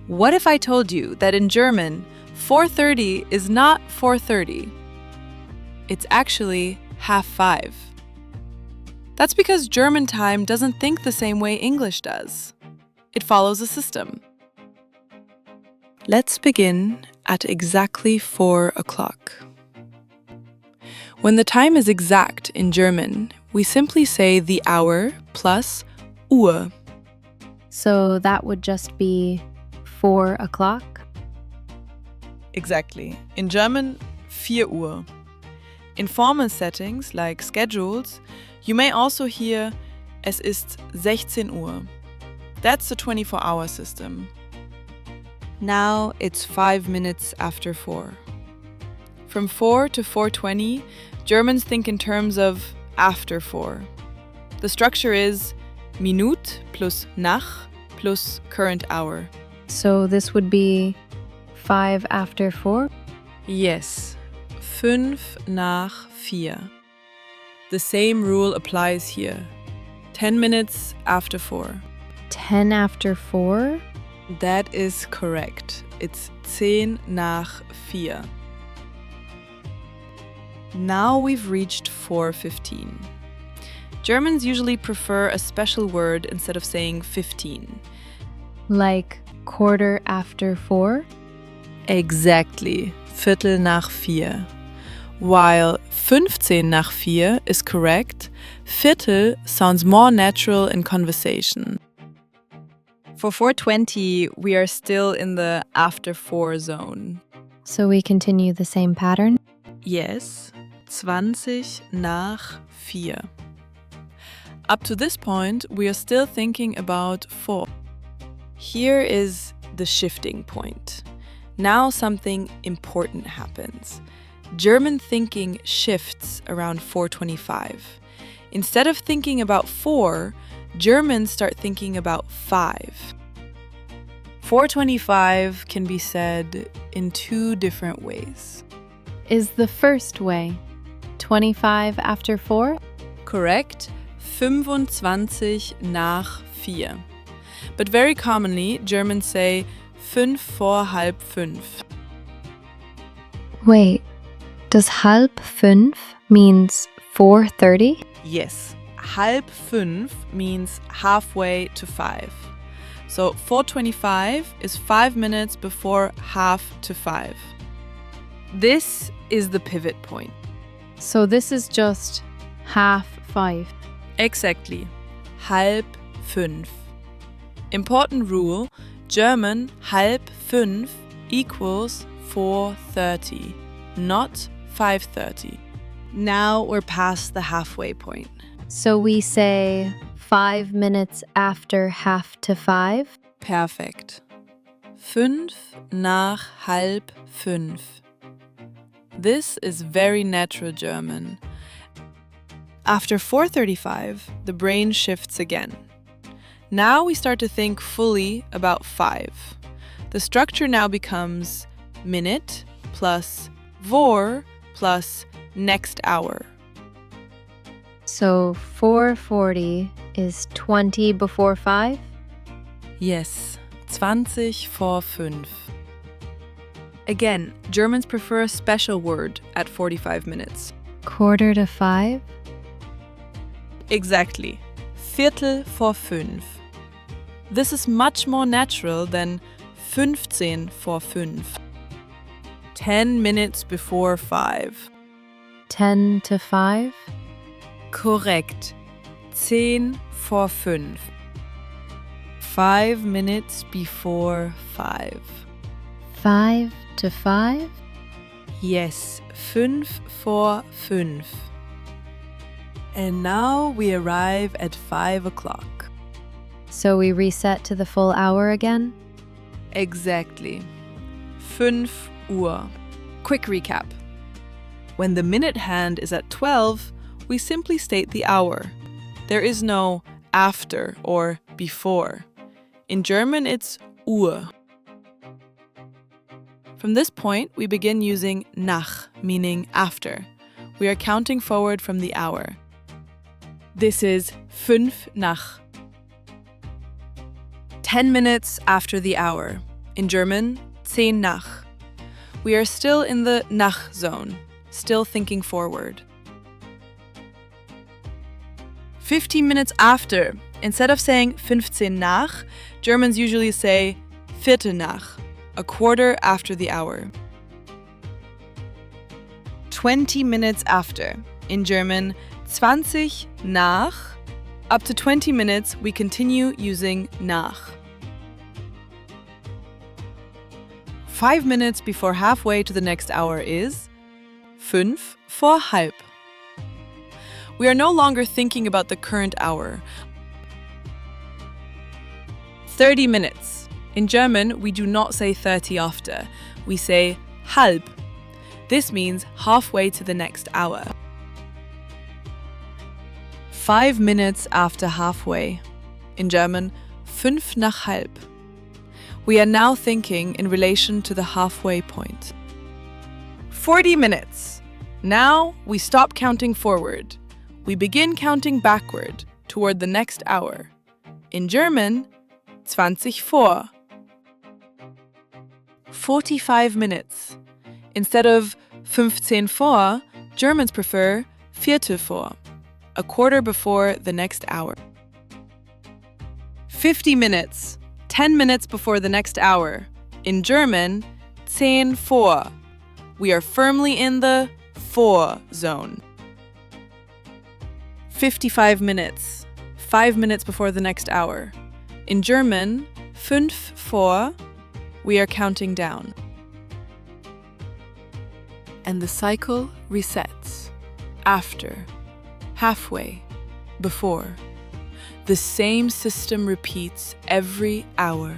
What if I told you that in German, 4:30 is not 4:30? It's actually 5:30. That's because German time doesn't think the same way English does. It follows a system. Let's begin at exactly 4 o'clock. When the time is exact in German, we simply say the hour plus Uhr. So that would just be 4 o'clock? Exactly. In German, 4 Uhr. In formal settings like schedules, you may also hear es ist 16 Uhr. That's the 24-hour system. Now it's 5 minutes after 4. From 4 to 4:20, Germans think in terms of after 4. The structure is Minute plus nach plus current hour. So this would be 5 after 4? Yes, 5 nach 4. The same rule applies here. 10 minutes after 4. 10 after 4? That is correct. It's 10 nach 4. Now we've reached 4:15. Germans usually prefer a special word instead of saying 15. Like quarter after 4? Exactly, Viertel nach vier. While 15 nach 4 is correct, Viertel sounds more natural in conversation. For 4:20, we are still in the after 4 zone. So we continue the same pattern? Yes, 20 nach 4. Up to this point, we are still thinking about 4. Here is the shifting point. Now something important happens. German thinking shifts around 4:25. Instead of thinking about 4, Germans start thinking about 5. 4:25 can be said in 2 different ways. Is the first way 25 after 4? Correct, 25 nach 4. But very commonly, Germans say 5 vor halb 5. Wait, does halb 5 means 4:30? Yes, halb 5 means halfway to 5. So 4:25 is 5 minutes before half to 5. This is the pivot point. So this is just 5:30. Exactly, halb 5. Important rule, German halb 5 equals 4:30, not 5:30. Now we're past the halfway point. So we say 5 minutes after half to 5? Perfekt. 5 nach halb 5. This is very natural German. After 4:35, the brain shifts again. Now we start to think fully about 5. The structure now becomes minute plus vor plus next hour. So 4:40 is 20 before 5? Yes, 20 vor 5. Again, Germans prefer a special word at 45 minutes. Quarter to 5? Exactly, Viertel vor 5. This is much more natural than 15 vor 5. 10 minutes before 5. 10 to 5? Korrekt, 10 vor 5. 5 minutes before 5. 5 to 5? Yes, 5 vor 5. And now we arrive at 5 o'clock. So we reset to the full hour again? Exactly. 5 Uhr. Quick recap. When the minute hand is at 12, we simply state the hour. There is no after or before. In German, it's Uhr. From this point, we begin using nach, meaning after. We are counting forward from the hour. This is 5 nach. 10 minutes after the hour. In German, 10 nach. We are still in the nach zone, still thinking forward. 15 minutes after. Instead of saying 15 nach, Germans usually say Viertel nach, a quarter after the hour. 20 minutes after. In German, 20 nach. Up to 20 minutes, we continue using nach. 5 minutes before halfway to the next hour is 5 vor halb. We are no longer thinking about the current hour. 30 minutes. In German, we do not say 30 after. We say halb. This means halfway to the next hour. 5 minutes after halfway. In German, 5 nach halb. We are now thinking in relation to the halfway point. 40 minutes. Now we stop counting forward. We begin counting backward toward the next hour. In German, 20 vor. 45 minutes. Instead of 15 vor, Germans prefer Viertel vor, a quarter before the next hour. 50 minutes. 10 minutes before the next hour. In German, 10 vor. We are firmly in the vor zone. 55 minutes. 5 minutes before the next hour. In German, 5 vor. We are counting down. And the cycle resets. After, halfway, before. The same system repeats every hour.